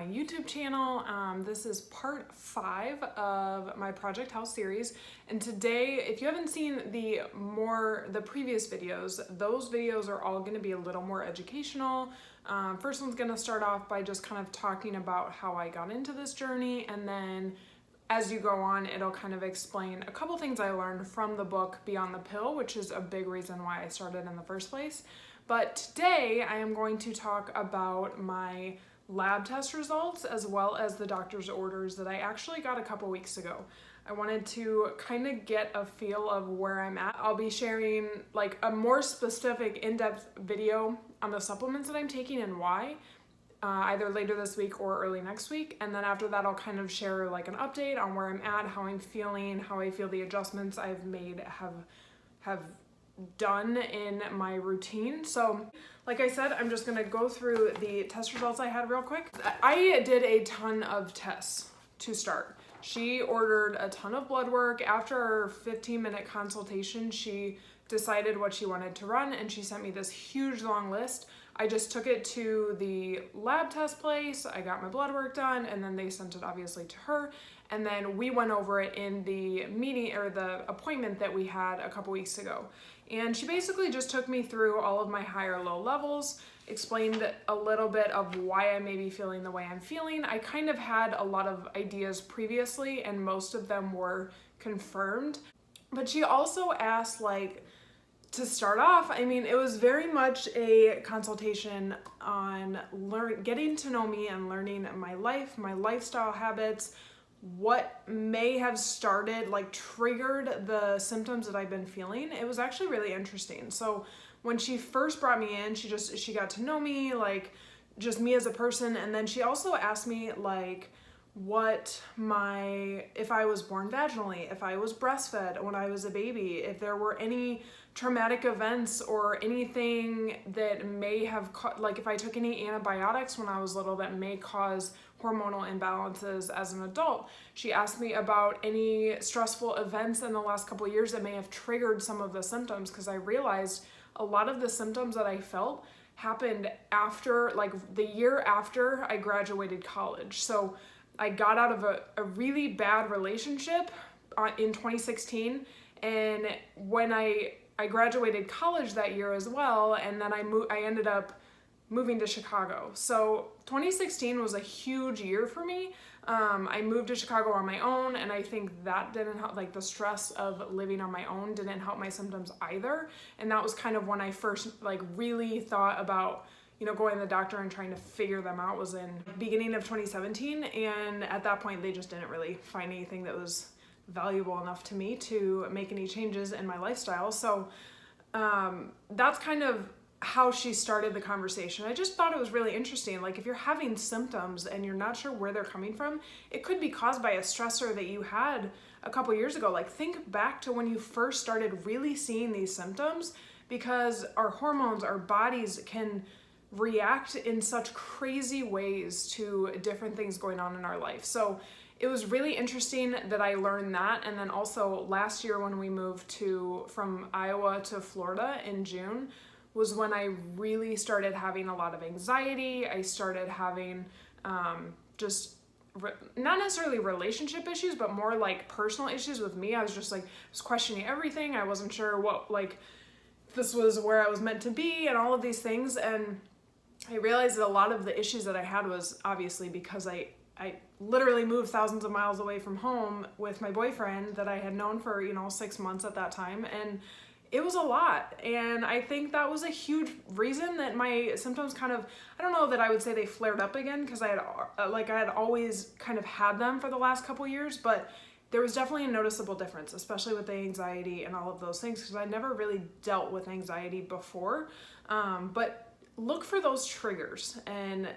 my YouTube channel. This is part 5 of my Project House series, and today, if you haven't seen the previous videos, those videos are all going to be a little more educational. First one's going to start off by just kind of talking about how I got into this journey, and then as you go on, it'll kind of explain a couple things I learned from the book Beyond the Pill, which is a big reason why I started in the first place. But today I am going to talk about my lab test results as well as the doctor's orders that I actually got a couple weeks ago. I wanted to kind of get a feel of where I'm at. I'll be sharing like a more specific in-depth video on the supplements that I'm taking and why, either later this week or early next week. And then after that, I'll kind of share like an update on where I'm at, how I'm feeling, how I feel the adjustments I've made have done in my routine. So like I said, I'm just gonna go through the test results I had real quick. I did a ton of tests to start. She ordered a ton of blood work. After our 15-minute consultation, she decided what she wanted to run, and she sent me this huge long list. I just took it to the lab test place, I got my blood work done, and then they sent it obviously to her. And then we went over it in the meeting or the appointment that we had a couple weeks ago. And she basically just took me through all of my high or low levels, explained a little bit of why I may be feeling the way I'm feeling. I kind of had a lot of ideas previously, and most of them were confirmed. But she also asked, like, to start off, I mean, it was very much a consultation on getting to know me and learning my life, my lifestyle habits, what may have started, like triggered the symptoms that I've been feeling. It was actually really interesting. So when she first brought me in, she got to know me, like just me as a person. And then she also asked me like if I was born vaginally, if I was breastfed when I was a baby, if there were any traumatic events or anything that may have, like if I took any antibiotics when I was little that may cause hormonal imbalances as an adult. She asked me about any stressful events in the last couple of years that may have triggered some of the symptoms, because I realized a lot of the symptoms that I felt happened after, like the year after I graduated college. So I got out of a really bad relationship in 2016, and when I graduated college that year as well, and then I ended up moving to Chicago. So 2016 was a huge year for me. I moved to Chicago on my own, and I think that didn't help, like the stress of living on my own didn't help my symptoms either. And that was kind of when I first like really thought about, you know, going to the doctor and trying to figure them out, was in beginning of 2017. And at that point, they just didn't really find anything that was valuable enough to me to make any changes in my lifestyle. So that's kind of how she started the conversation. I just thought it was really interesting. Like if you're having symptoms and you're not sure where they're coming from, it could be caused by a stressor that you had a couple years ago. Like think back to when you first started really seeing these symptoms, because our hormones, our bodies can react in such crazy ways to different things going on in our life. So it was really interesting that I learned that. And then also last year when we moved from Iowa to Florida in June was when I really started having a lot of anxiety. I started having not necessarily relationship issues, but more like personal issues with me. I was just like, I was questioning everything. I wasn't sure what, like, this was where I was meant to be and all of these things. And I realized that a lot of the issues that I had was obviously because I literally moved thousands of miles away from home with my boyfriend that I had known for, 6 months at that time. And it was a lot. And I think that was a huge reason that my symptoms kind of, I don't know that I would say they flared up again, because I had always kind of had them for the last couple years, but there was definitely a noticeable difference, especially with the anxiety and all of those things, because I never really dealt with anxiety before. But look for those triggers and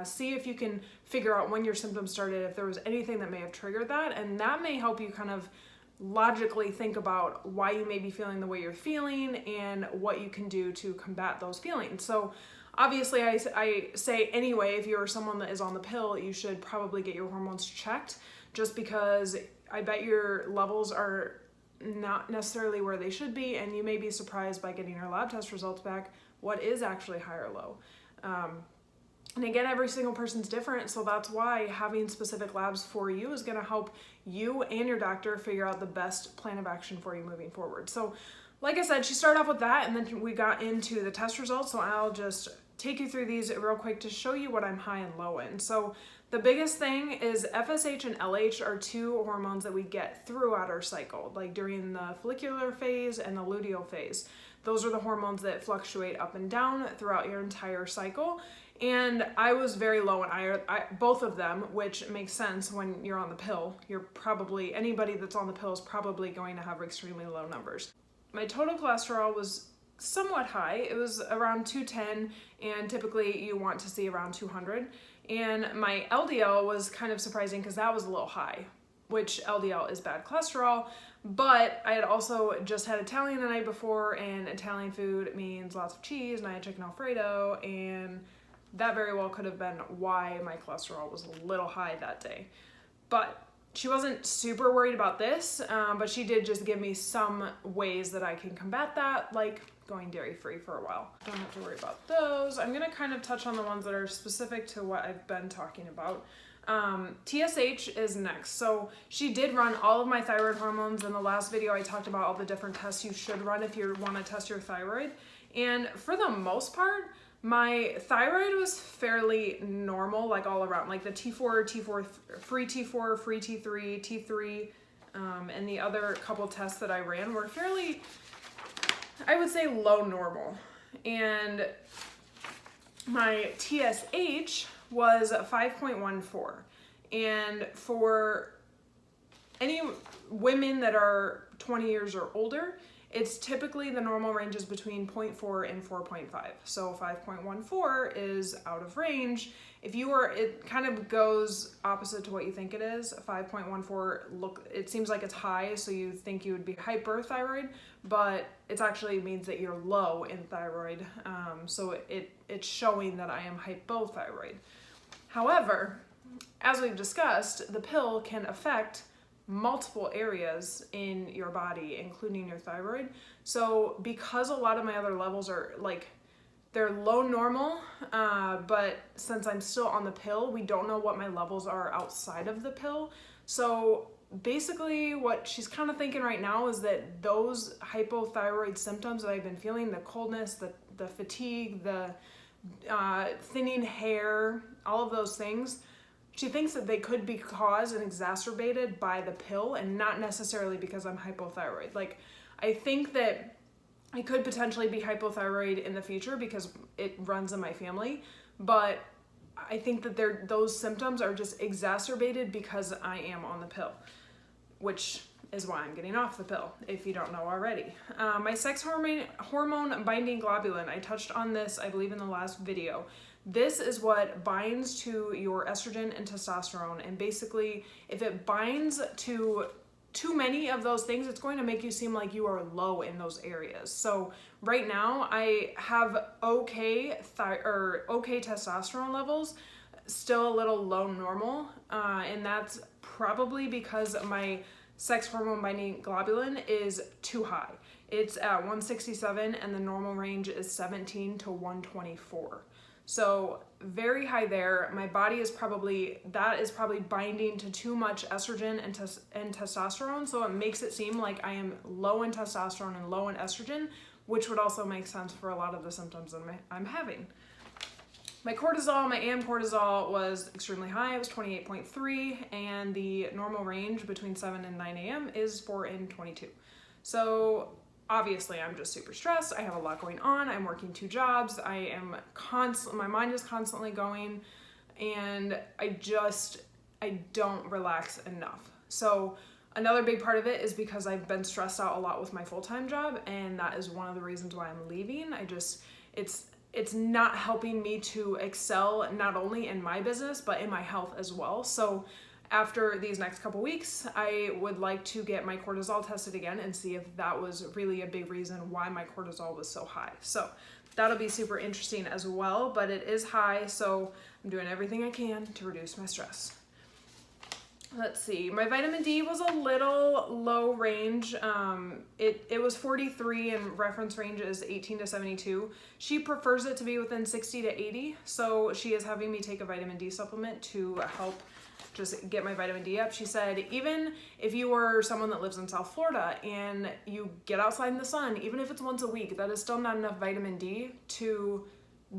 see if you can figure out when your symptoms started, if there was anything that may have triggered that, and that may help you kind of logically think about why you may be feeling the way you're feeling and what you can do to combat those feelings. So obviously I say anyway, if you're someone that is on the pill, you should probably get your hormones checked, just because I bet your levels are not necessarily where they should be, and you may be surprised by getting your lab test results back what is actually high or low. And again, every single person's different, so that's why having specific labs for you is going to help you and your doctor figure out the best plan of action for you moving forward. So like I said, she started off with that, and then we got into the test results, so I'll just take you through these real quick to show you what I'm high and low in. So the biggest thing is FSH and LH are two hormones that we get throughout our cycle, like during the follicular phase and the luteal phase. Those are the hormones that fluctuate up and down throughout your entire cycle. And I was very low in both of them, which makes sense when you're on the pill. Anybody that's on the pill is probably going to have extremely low numbers. My total cholesterol was somewhat high. It was around 210, and typically you want to see around 200. And my LDL was kind of surprising because that was a little high, which LDL is bad cholesterol. But I had also just had Italian the night before, and Italian food means lots of cheese, and I had chicken Alfredo, and that very well could have been why my cholesterol was a little high that day. But she wasn't super worried about this, but she did just give me some ways that I can combat that, like going dairy-free for a while. Don't have to worry about those. I'm gonna kind of touch on the ones that are specific to what I've been talking about. TSH is next. So she did run all of my thyroid hormones. In the last video, I talked about all the different tests you should run if you want to test your thyroid. And for the most part, my thyroid was fairly normal, like all around, like the T4, free T3, T3, and the other couple tests that I ran were fairly, I would say, low normal. And my TSH was 5.14. And for any women that are 20 years or older, it's typically the normal range is between 0.4 and 4.5. So 5.14 is out of range. It kind of goes opposite to what you think it is. 5.14, it seems like it's high, so you think you would be hyperthyroid, but it actually means that you're low in thyroid. So it's showing that I am hypothyroid. However, as we've discussed, the pill can affect multiple areas in your body, including your thyroid. So because a lot of my other levels are they're low normal, but since I'm still on the pill, we don't know what my levels are outside of the pill. So basically what she's kind of thinking right now is that those hypothyroid symptoms that I've been feeling, the coldness, the fatigue, the thinning hair, all of those things, she thinks that they could be caused and exacerbated by the pill and not necessarily because I'm hypothyroid. Like, I think that I could potentially be hypothyroid in the future because it runs in my family, but I think that those symptoms are just exacerbated because I am on the pill, which is why I'm getting off the pill, if you don't know already. My sex hormone binding globulin, I touched on this, I believe, in the last video. This is what binds to your estrogen and testosterone, and basically, if it binds to too many of those things, it's going to make you seem like you are low in those areas. So right now, I have okay testosterone levels, still a little low normal, and that's probably because my sex hormone binding globulin is too high. It's at 167 and the normal range is 17 to 124. So very high there. My body is probably binding to too much estrogen and testosterone. So it makes it seem like I am low in testosterone and low in estrogen, which would also make sense for a lot of the symptoms that I'm having. My cortisol, my AM cortisol was extremely high. It was 28.3, and the normal range between 7 and 9 a.m. is 4 and 22. So obviously I'm just super stressed. I have a lot going on. I'm working 2 jobs. My mind is constantly going, and I don't relax enough. So another big part of it is because I've been stressed out a lot with my full-time job, and that is one of the reasons why I'm leaving. It's not helping me to excel not only in my business, but in my health as well. So after these next couple weeks, I would like to get my cortisol tested again and see if that was really a big reason why my cortisol was so high. So that'll be super interesting as well, but it is high, so I'm doing everything I can to reduce my stress. let's see, my vitamin D was a little low range. It was 43 and reference range is 18 to 72. She prefers it to be within 60 to 80. So she is having me take a vitamin D supplement to help just get my vitamin D up. She said, even if you are someone that lives in South Florida and you get outside in the sun, even if it's once a week, that is still not enough vitamin D to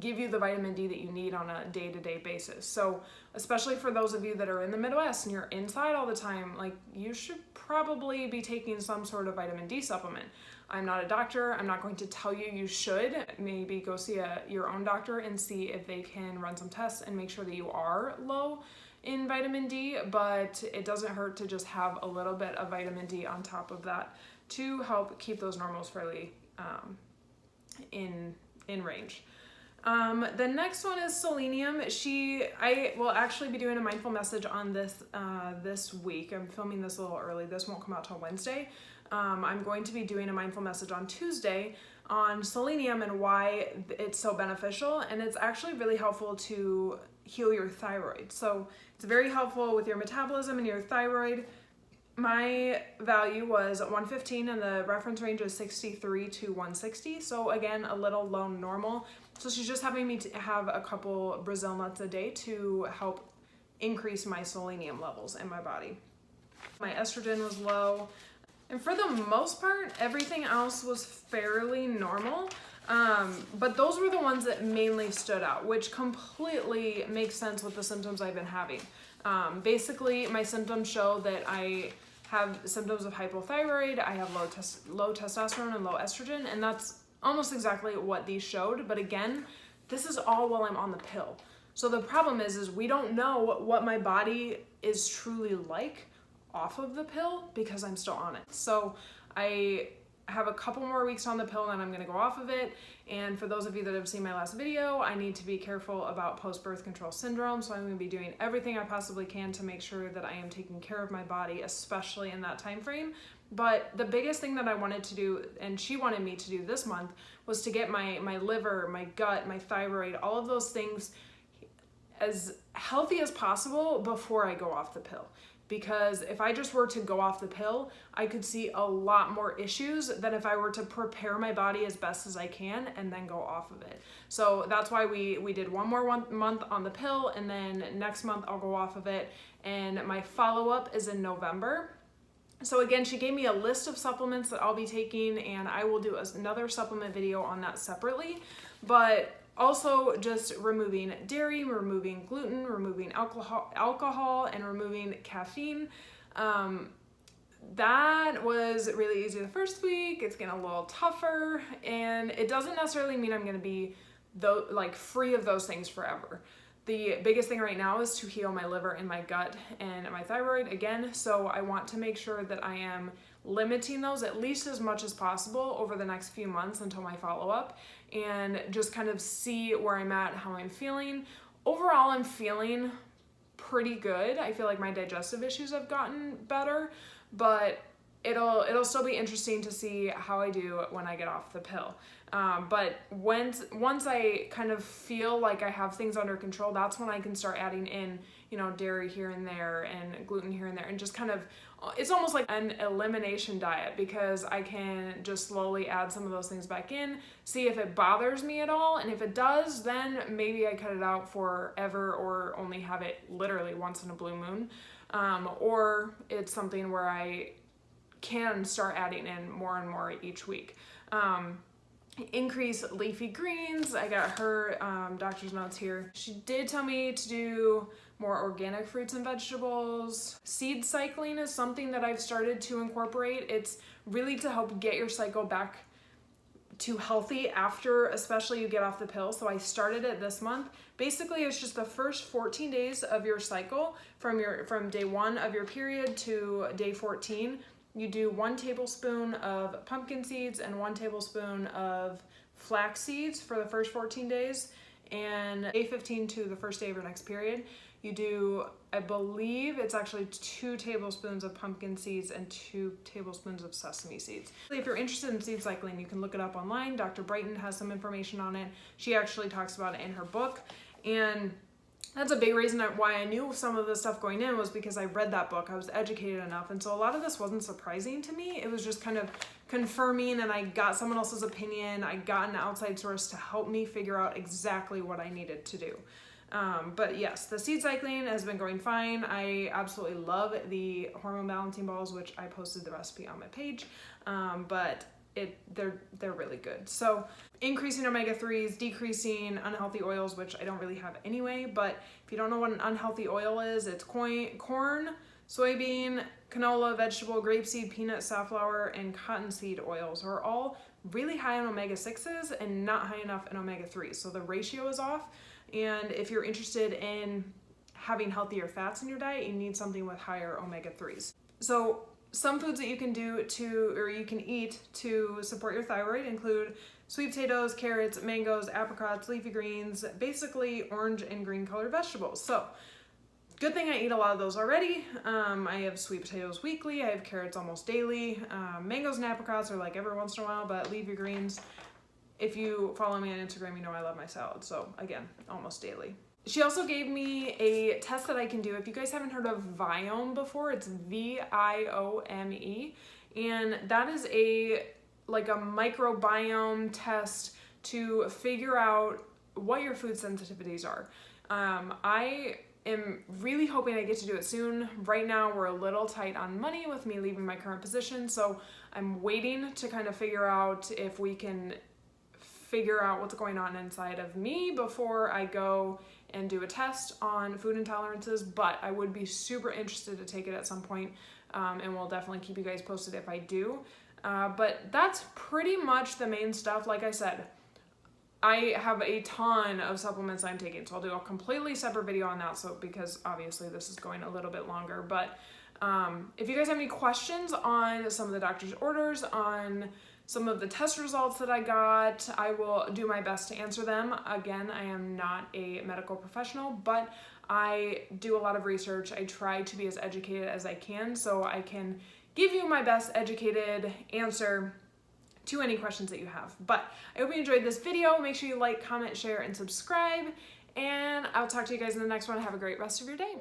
give you the vitamin D that you need on a day-to-day basis. So especially for those of you that are in the Midwest and you're inside all the time, like, you should probably be taking some sort of vitamin D supplement. I'm not a doctor. I'm not going to tell you you should. Maybe go see your own doctor and see if they can run some tests and make sure that you are low in vitamin D, but it doesn't hurt to just have a little bit of vitamin D on top of that to help keep those normals fairly in range. The next one is selenium. I will actually be doing a mindful message on this this week. I'm filming this a little early. This won't come out till Wednesday. I'm going to be doing a mindful message on Tuesday on selenium and why it's so beneficial, and it's actually really helpful to heal your thyroid. So it's very helpful with your metabolism and your thyroid. My value was 115 and the reference range is 63 to 160. So again, a little low normal. So she's just having me to have a couple Brazil nuts a day to help increase my selenium levels in my body. My estrogen was low. And for the most part, everything else was fairly normal. But those were the ones that mainly stood out, which completely makes sense with the symptoms I've been having. Basically, my symptoms show that I have symptoms of hypothyroid, I have low testosterone and low estrogen, and that's almost exactly what these showed. But again, this is all while I'm on the pill. So the problem is we don't know what my body is truly like off of the pill because I'm still on it. So I have a couple more weeks on the pill and I'm gonna go off of it. And for those of you that have seen my last video, I need to be careful about post-birth control syndrome. So I'm gonna be doing everything I possibly can to make sure that I am taking care of my body, especially in that time frame. But the biggest thing that I wanted to do, and she wanted me to do this month, was to get my liver, my gut, my thyroid, all of those things as healthy as possible before I go off the pill. Because if I just were to go off the pill, I could see a lot more issues than if I were to prepare my body as best as I can and then go off of it. So that's why we did one more month on the pill, and then next month I'll go off of it. And my follow-up is in November. So again, she gave me a list of supplements that I'll be taking, and I will do another supplement video on that separately. But also just removing dairy, removing gluten, removing alcohol, and removing caffeine. That was really easy the first week. It's getting a little tougher, and it doesn't necessarily mean I'm going to be free of those things forever. The biggest thing right now is to heal my liver and my gut and my thyroid again. So I want to make sure that I am limiting those at least as much as possible over the next few months until my follow-up, and just kind of see where I'm at, how I'm feeling. Overall, I'm feeling pretty good. I feel like my digestive issues have gotten better, but it'll still be interesting to see how I do when I get off the pill. But once I kind of feel like I have things under control, that's when I can start adding in, dairy here and there and gluten here and there, and just kind of, it's almost like an elimination diet, because I can just slowly add some of those things back in, see if it bothers me at all, and if it does, then maybe I cut it out forever or only have it literally once in a blue moon, or it's something where I can start adding in more and more each week. Increase leafy greens. I got her doctor's notes here. She did tell me to do more organic fruits and vegetables. Seed cycling is something that I've started to incorporate. It's really to help get your cycle back to healthy after, especially you get off the pill. So I started it this month. Basically, it's just the first 14 days of your cycle from day 1 of your period to day 14. You do 1 tablespoon of pumpkin seeds and 1 tablespoon of flax seeds for the first 14 days. And day 15 to the first day of your next period, you do, I believe it's actually 2 tablespoons of pumpkin seeds and 2 tablespoons of sesame seeds. If you're interested in seed cycling, you can look it up online. Dr. Brighton has some information on it. She actually talks about it in her book. And that's a big reason why I knew some of the stuff going in, was because I read that book. I was educated enough. And so a lot of this wasn't surprising to me. It was just kind of confirming, and I got someone else's opinion. I got an outside source to help me figure out exactly what I needed to do. But yes, the seed cycling has been going fine. I absolutely love the hormone balancing balls, which I posted the recipe on my page. But they're really good. So increasing omega-3s, decreasing unhealthy oils, which I don't really have anyway, but if you don't know what an unhealthy oil is, it's corn, soybean, canola, vegetable, grapeseed, peanut, safflower, and cottonseed oils are all really high in omega-6s and not high enough in omega-3s. So the ratio is off. And if you're interested in having healthier fats in your diet, you need something with higher omega-3s. So some foods that you can you can eat to support your thyroid include sweet potatoes, carrots, mangoes, apricots, leafy greens, basically orange and green colored vegetables. So good thing I eat a lot of those already. I have sweet potatoes weekly. I have carrots almost daily. Mangoes and apricots are like every once in a while, but leafy greens, if you follow me on Instagram, you know I love my salad. So again, almost daily. She also gave me a test that I can do. If you guys haven't heard of Viome before, it's Viome. And that is a microbiome test to figure out what your food sensitivities are. I am really hoping I get to do it soon. Right now, we're a little tight on money with me leaving my current position. So I'm waiting to kind of figure out if we can figure out what's going on inside of me before I go and do a test on food intolerances, but I would be super interested to take it at some point, and we'll definitely keep you guys posted if I do. But that's pretty much the main stuff. Like I said, I have a ton of supplements I'm taking, so I'll do a completely separate video on that, so because obviously this is going a little bit longer. But if you guys have any questions on some of the doctor's orders, on some of the test results that I got, I will do my best to answer them. Again, I am not a medical professional, but I do a lot of research. I try to be as educated as I can so I can give you my best educated answer to any questions that you have. But I hope you enjoyed this video. Make sure you like, comment, share, and subscribe. And I'll talk to you guys in the next one. Have a great rest of your day.